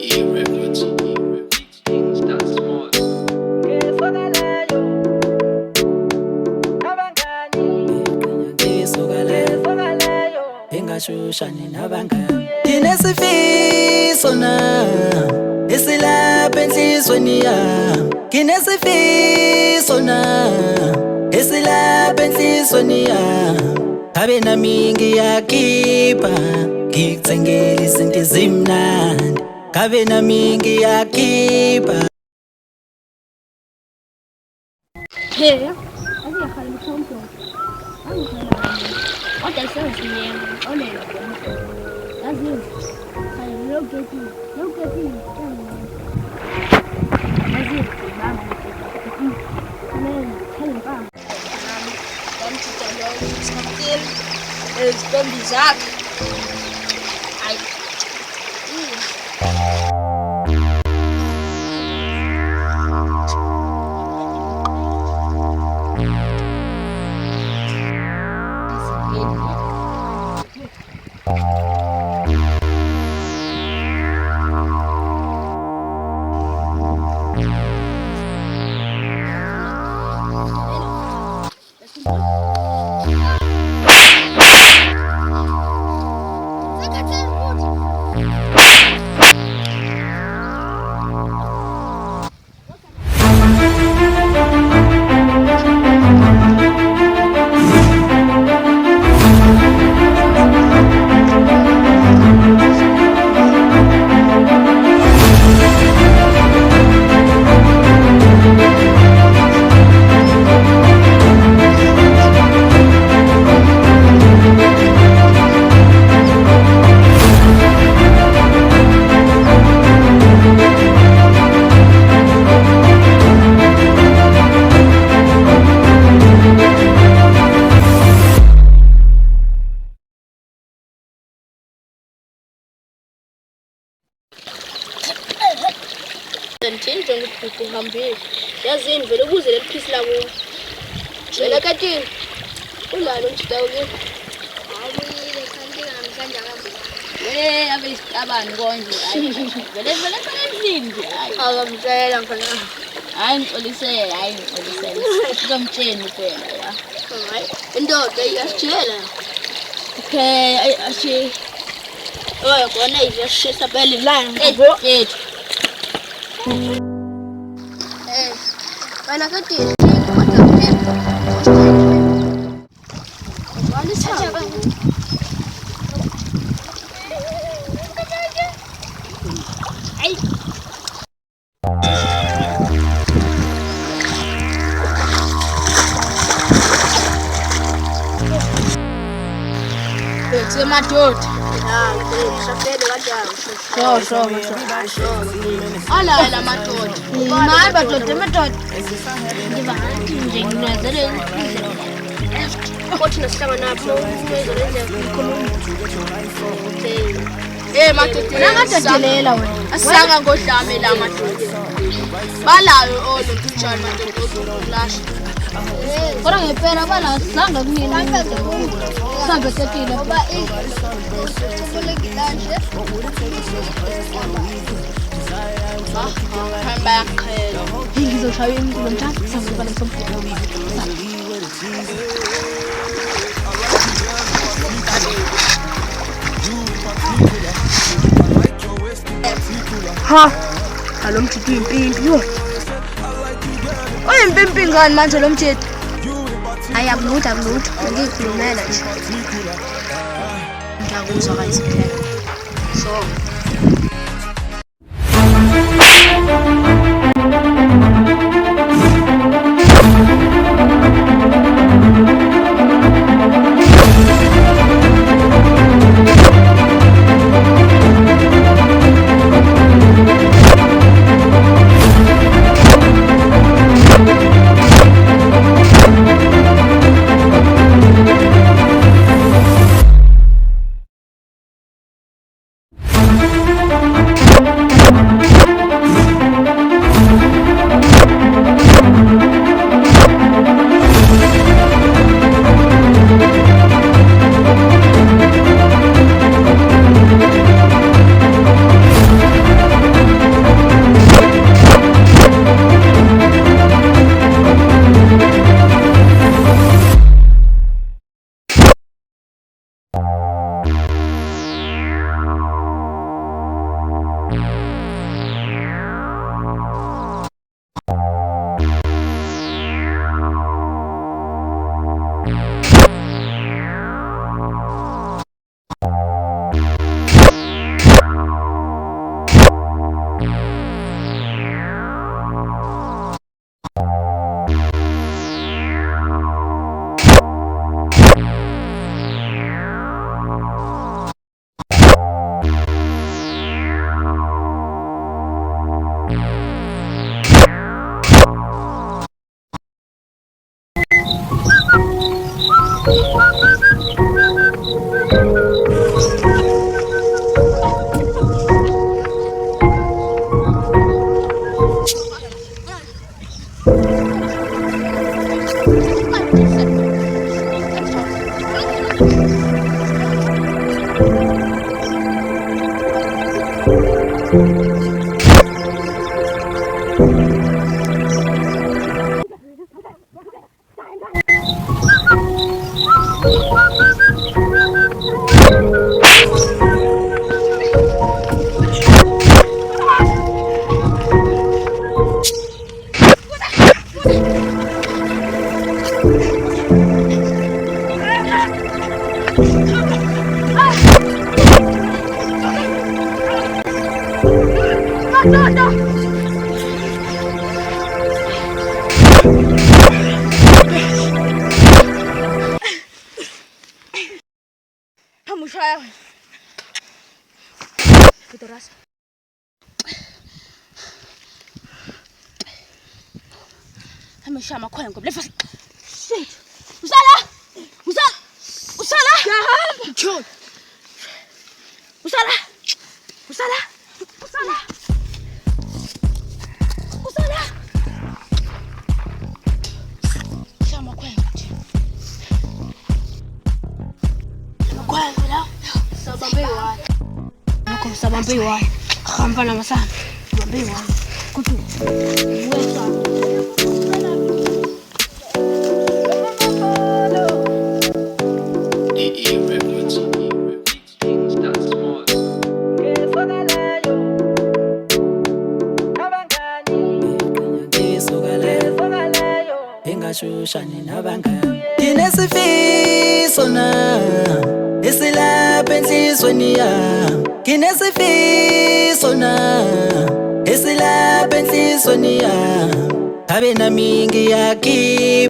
E-Records. Engashushani nabangani Kinesifiso na Esilapha enhlizweni yami Kinesifiso na Esilapha enhlizweni yami Ngabe nami ngiyakhipha Ngikuthengele izinto ezimnandi Ngabe nami ngiyakhipha Hey, asiyakhali mthombo. Kodwa sengiyema, olela bonke. Yazi, hayi loketi. Yazi, bamba. Nene, helpa. Bamtshela ukuthi ezibombi zakhe. Hayi. Nje ukuthi uhambile yazini vele ukuze leliphisi lako vele katini ulalo njitawo ke awuyile kanti namhlanje akambi abe isicabani konje vele endlini nje akamtshela mfana hayi ngixolisele sizomtshela phela ya hayi indoda iyasitshela okay ashi oya kona izashisa phela ilanga yethu Wala ka tiri kodwa phela walisaba ay Bese madoda shafede kanjani ala madoda mayi madoda ngibathi nje nginazele kothi nasihlangana lapho uzolenza ikhuluma madoda nangadedelela wena asanga ngodlame la madoda balayo olo tujani madoda ozolash Ora ngempela bala sanga kunina sabe tetile ngoba ikhulekile nje hamba yaqhela ngizoshaya imikulo njalo sazoba nesomfundo ha alo mthithi impimpi yo oyimpimpi ngani manje lo mthithi ayakulutha ngikhulumela nje ngiyakuzwa kahle phela so Mushaya. Fitoras. Ameshama khona ngobulefa. Shit. Usala! Usala! Usala! Yahamba. John. Usala! Usala! Usala! Usala! Shama khona. Kwanga la. Sabambe wa. Nako sabambe wa. Khamba na masana. Sabambe wa. Kutu. Wesa. Engashushani nabangani kinesifiso na esilapha enhlizweni yami kinesifiso na esilapha enhlizweni yami abe nami ngiyaki